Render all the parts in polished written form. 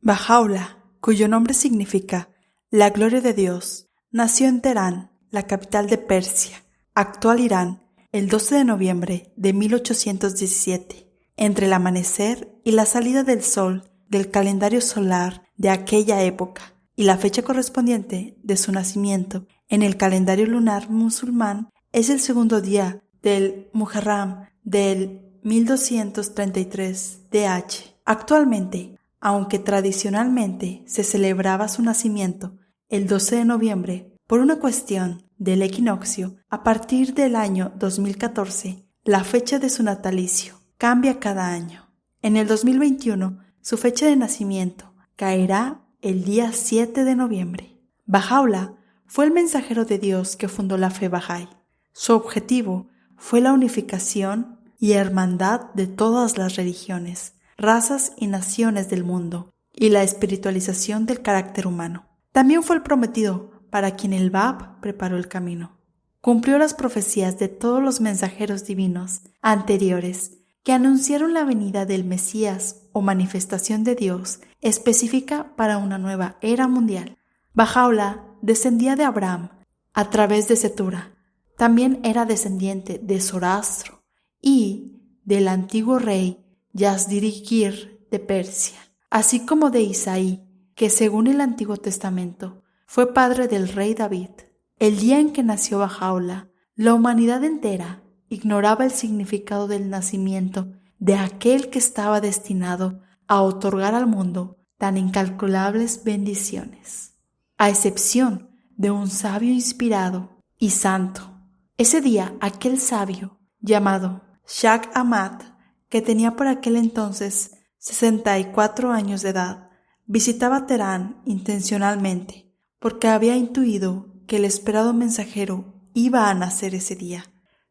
Bahá'u'lláh, cuyo nombre significa la gloria de Dios, nació en Teherán, la capital de Persia, actual Irán, el 12 de noviembre de 1817, entre el amanecer y la salida del sol del calendario solar de aquella época y la fecha correspondiente de su nacimiento en el calendario lunar musulmán es el segundo día del Muharram del 1233 DH. Actualmente, aunque tradicionalmente se celebraba su nacimiento el 12 de noviembre por una cuestión del equinoccio, a partir del año 2014, la fecha de su natalicio cambia cada año. En el 2021, su fecha de nacimiento caerá el día 7 de noviembre. Bahá'u'lláh fue el mensajero de Dios que fundó la fe Bahá'í. Su objetivo fue la unificación y hermandad de todas las religiones, razas y naciones del mundo, y la espiritualización del carácter humano. También fue el prometido para quien el Bab preparó el camino. Cumplió las profecías de todos los mensajeros divinos anteriores que anunciaron la venida del Mesías o manifestación de Dios específica para una nueva era mundial. Bahá'u'lláh descendía de Abraham a través de Setura. También era descendiente de Zoroastro y del antiguo rey Yazdirigir de Persia, así como de Isaí, que según el Antiguo Testamento fue padre del rey David. El día en que nació Bahá'u'lláh, la humanidad entera ignoraba el significado del nacimiento de aquel que estaba destinado a otorgar al mundo tan incalculables bendiciones, a excepción de un sabio inspirado y santo. Ese día, aquel sabio, llamado Shah Ahmad, que tenía por aquel entonces 64 años de edad, visitaba Teherán intencionalmente, porque había intuido que el esperado mensajero iba a nacer ese día.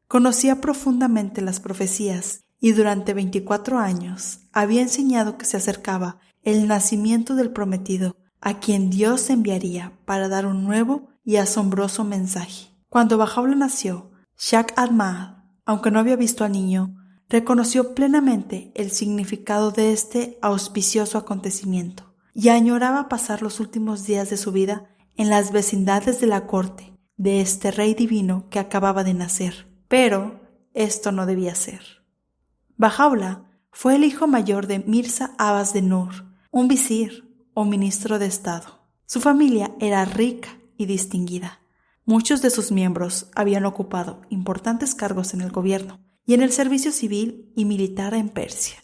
Conocía profundamente las profecías y durante 24 años había enseñado que se acercaba el nacimiento del prometido, a quien Dios enviaría para dar un nuevo y asombroso mensaje. Cuando Bahá'u'lláh nació, Shah Ahmad, aunque no había visto al niño, reconoció plenamente el significado de este auspicioso acontecimiento y añoraba pasar los últimos días de su vida en las vecindades de la corte de este rey divino que acababa de nacer. Pero esto no debía ser. Bahá'u'lláh fue el hijo mayor de Mirza Abbas de Nur, un visir o ministro de Estado. Su familia era rica y distinguida. Muchos de sus miembros habían ocupado importantes cargos en el gobierno y en el servicio civil y militar en Persia.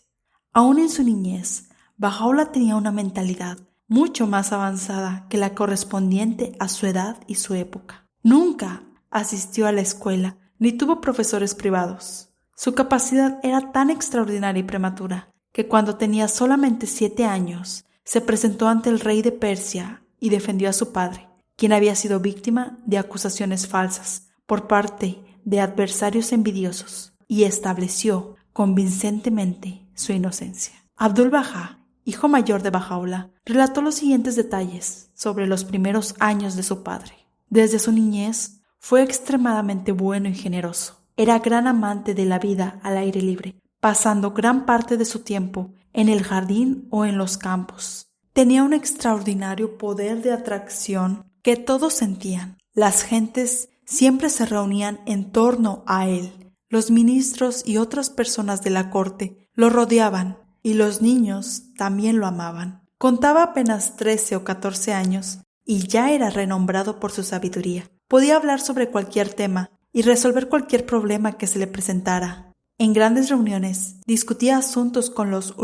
Aún en su niñez, Bahá'u'lláh tenía una mentalidad mucho más avanzada que la correspondiente a su edad y su época. Nunca asistió a la escuela ni tuvo profesores privados. Su capacidad era tan extraordinaria y prematura que cuando tenía solamente 7 años se presentó ante el rey de Persia y defendió a su padre, quien había sido víctima de acusaciones falsas por parte de adversarios envidiosos, y estableció convincentemente su inocencia. Abdul-Bahá, hijo mayor de Bahá'u'lláh, relató los siguientes detalles sobre los primeros años de su padre. Desde su niñez fue extremadamente bueno y generoso. Era gran amante de la vida al aire libre, pasando gran parte de su tiempo en el jardín o en los campos. Tenía un extraordinario poder de atracción que todos sentían. Las gentes siempre se reunían en torno a él. Los ministros y otras personas de la corte lo rodeaban y los niños también lo amaban. Contaba apenas 13 o 14 años y ya era renombrado por su sabiduría. Podía hablar sobre cualquier tema y resolver cualquier problema que se le presentara. En grandes reuniones discutía asuntos con los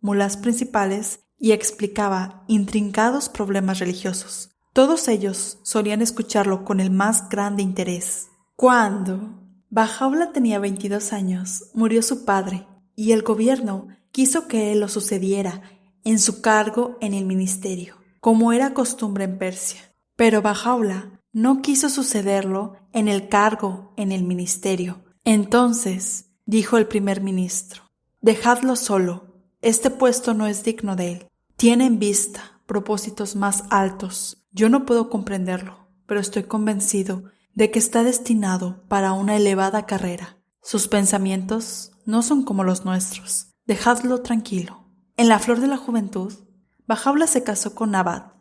mulás principales y explicaba intrincados problemas religiosos. Todos ellos solían escucharlo con el más grande interés. Cuando Bahá'u'lláh tenía 22 años, murió su padre y el gobierno quiso que él lo sucediera en su cargo en el ministerio, como era costumbre en Persia. Pero Bahá'u'lláh no quiso sucederlo en el cargo en el ministerio. Entonces dijo el primer ministro: «Dejadlo solo, este puesto no es digno de él. Tiene en vista propósitos más altos. Yo no puedo comprenderlo, pero estoy convencido de que está destinado para una elevada carrera. Sus pensamientos no son como los nuestros. Dejadlo tranquilo». En la flor de la juventud, Bajaula se casó con Nabat,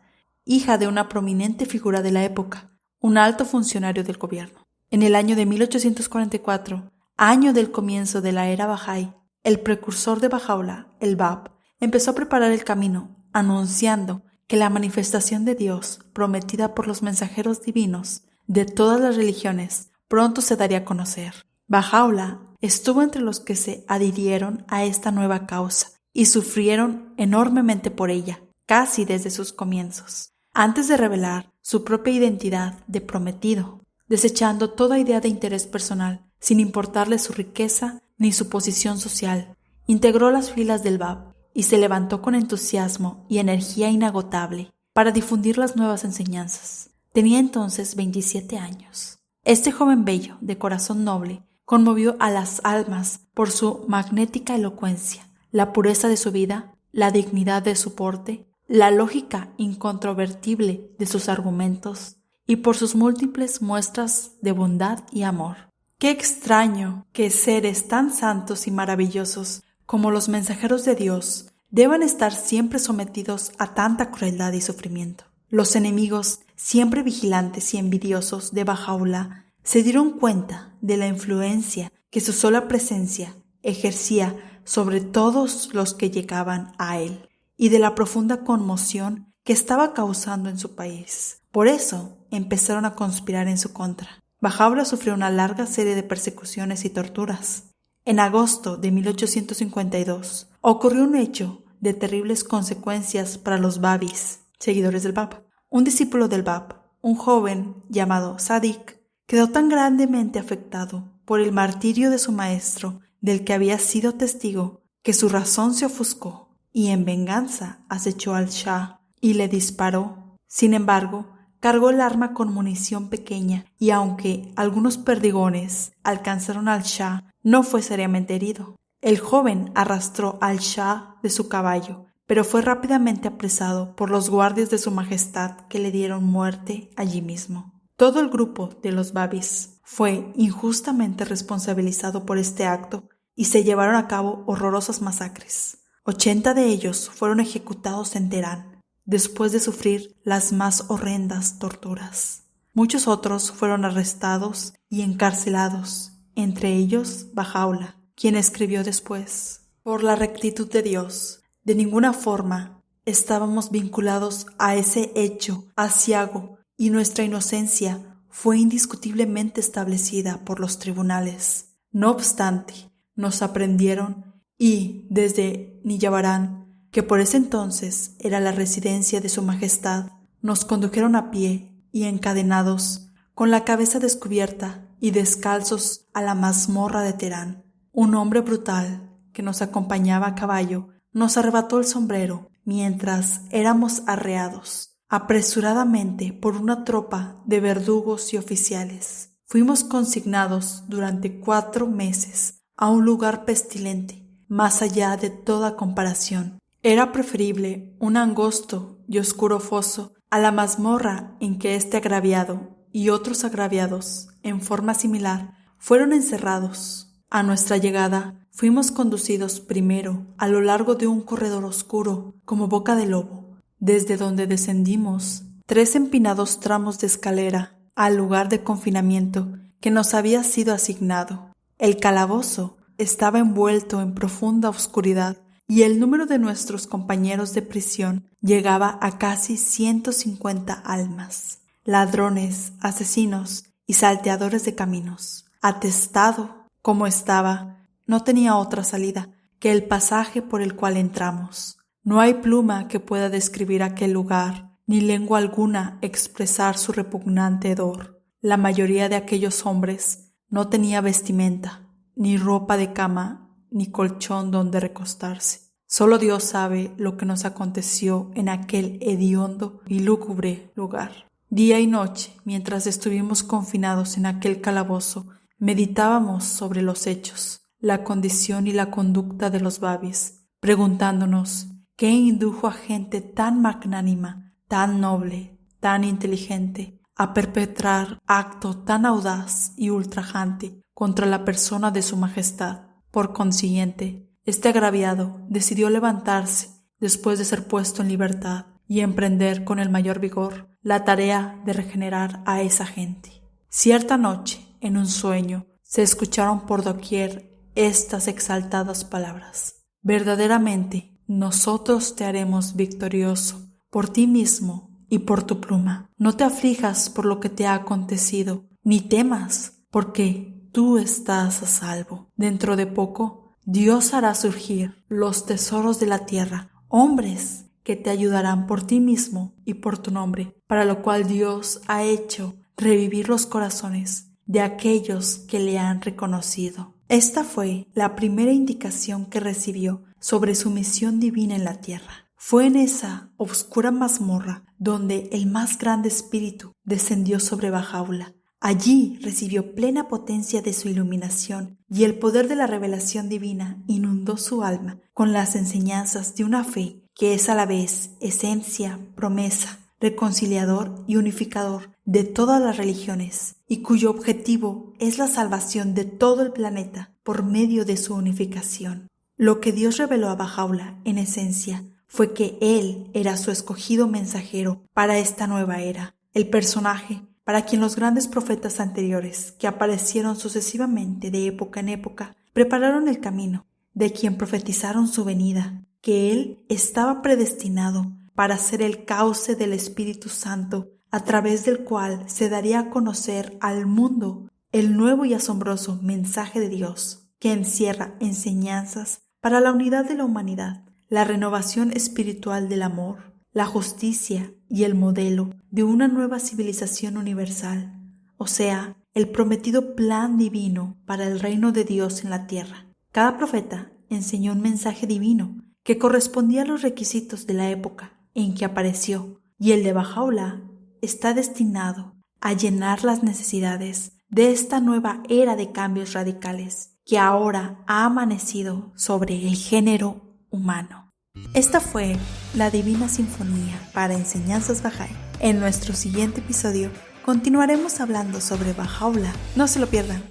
hija de una prominente figura de la época, un alto funcionario del gobierno. En el año de 1844, año del comienzo de la era Bahá'í, el precursor de Bajaula, el Bab, empezó a preparar el camino, anunciando que la manifestación de Dios, prometida por los mensajeros divinos de todas las religiones, pronto se daría a conocer. Bajaula estuvo entre los que se adhirieron a esta nueva causa y sufrieron enormemente por ella, casi desde sus comienzos, antes de revelar su propia identidad de prometido, desechando toda idea de interés personal, sin importarle su riqueza ni su posición social. Integró las filas del Bab y se levantó con entusiasmo y energía inagotable para difundir las nuevas enseñanzas. Tenía entonces 27 años. Este joven bello, de corazón noble, conmovió a las almas por su magnética elocuencia, la pureza de su vida, la dignidad de su porte, la lógica incontrovertible de sus argumentos y por sus múltiples muestras de bondad y amor. Qué extraño que seres tan santos y maravillosos como los mensajeros de Dios deban estar siempre sometidos a tanta crueldad y sufrimiento. Los enemigos, siempre vigilantes y envidiosos de Bajaula, se dieron cuenta de la influencia que su sola presencia ejercía sobre todos los que llegaban a él y de la profunda conmoción que estaba causando en su país. Por eso empezaron a conspirar en su contra. Bajaula sufrió una larga serie de persecuciones y torturas. En agosto de 1852 ocurrió un hecho de terribles consecuencias para los babis, seguidores del Bab. Un discípulo del Bab, un joven llamado Sadik, quedó tan grandemente afectado por el martirio de su maestro, del que había sido testigo, que su razón se ofuscó y en venganza acechó al Shah y le disparó. Sin embargo, cargó el arma con munición pequeña y aunque algunos perdigones alcanzaron al Shah, no fue seriamente herido. El joven arrastró al Shah de su caballo, pero fue rápidamente apresado por los guardias de su majestad que le dieron muerte allí mismo. Todo el grupo de los babis fue injustamente responsabilizado por este acto y se llevaron a cabo horrorosas masacres. 80 de ellos fueron ejecutados en Teherán, después de sufrir las más horrendas torturas. Muchos otros fueron arrestados y encarcelados, entre ellos Bajaula, quien escribió después: por la rectitud de Dios, de ninguna forma estábamos vinculados a ese hecho aciago y nuestra inocencia fue indiscutiblemente establecida por los tribunales. No obstante, nos aprendieron y, desde Niyavarán, que por ese entonces era la residencia de su majestad, nos condujeron a pie y encadenados, con la cabeza descubierta y descalzos a la mazmorra de Teherán. Un hombre brutal, que nos acompañaba a caballo, nos arrebató el sombrero mientras éramos arreados apresuradamente por una tropa de verdugos y oficiales. Fuimos consignados durante 4 meses a un lugar pestilente, más allá de toda comparación. Era preferible un angosto y oscuro foso a la mazmorra en que este agraviado y otros agraviados, en forma similar, fueron encerrados. A nuestra llegada, fuimos conducidos primero a lo largo de un corredor oscuro, como boca de lobo, desde donde descendimos 3 empinados tramos de escalera al lugar de confinamiento que nos había sido asignado. El calabozo estaba envuelto en profunda oscuridad y el número de nuestros compañeros de prisión llegaba a casi 150 almas. Ladrones, asesinos y salteadores de caminos. Atestado como estaba, no tenía otra salida que el pasaje por el cual entramos. No hay pluma que pueda describir aquel lugar, ni lengua alguna expresar su repugnante hedor. La mayoría de aquellos hombres no tenía vestimenta, ni ropa de cama, ni colchón donde recostarse. Solo Dios sabe lo que nos aconteció en aquel hediondo y lúgubre lugar. Día y noche, mientras estuvimos confinados en aquel calabozo, meditábamos sobre los hechos, la condición y la conducta de los babis, preguntándonos qué indujo a gente tan magnánima, tan noble, tan inteligente, a perpetrar acto tan audaz y ultrajante contra la persona de su majestad. Por consiguiente, este agraviado decidió levantarse después de ser puesto en libertad y emprender con el mayor vigor la tarea de regenerar a esa gente. Cierta noche, en un sueño, se escucharon por doquier estas exaltadas palabras: verdaderamente, nosotros te haremos victorioso, por ti mismo y por tu pluma. No te aflijas por lo que te ha acontecido, ni temas, porque tú estás a salvo. Dentro de poco, Dios hará surgir los tesoros de la tierra, hombres que te ayudarán por ti mismo y por tu nombre, para lo cual Dios ha hecho revivir los corazones de aquellos que le han reconocido. Esta fue la primera indicación que recibió sobre su misión divina en la tierra. Fue en esa oscura mazmorra donde el más grande espíritu descendió sobre Bahá'u'lláh. Allí recibió plena potencia de su iluminación y el poder de la revelación divina inundó su alma con las enseñanzas de una fe que es a la vez esencia, promesa, reconciliador y unificador de todas las religiones, y cuyo objetivo es la salvación de todo el planeta por medio de su unificación. Lo que Dios reveló a Bahá'u'lláh, en esencia, fue que Él era su escogido mensajero para esta nueva era, el personaje para quien los grandes profetas anteriores, que aparecieron sucesivamente de época en época, prepararon el camino, de quien profetizaron su venida, que Él estaba predestinado para ser el cauce del Espíritu Santo, a través del cual se daría a conocer al mundo el nuevo y asombroso mensaje de Dios, que encierra enseñanzas para la unidad de la humanidad, la renovación espiritual del amor, la justicia y el modelo de una nueva civilización universal, o sea, el prometido plan divino para el reino de Dios en la tierra. Cada profeta enseñó un mensaje divino que correspondía a los requisitos de la época en que apareció, y el de Bahá'u'lláh está destinado a llenar las necesidades de esta nueva era de cambios radicales que ahora ha amanecido sobre el género humano. Esta fue la Divina Sinfonía para Enseñanzas Bahá'í. En nuestro siguiente episodio continuaremos hablando sobre Bahá'u'lláh. No se lo pierdan.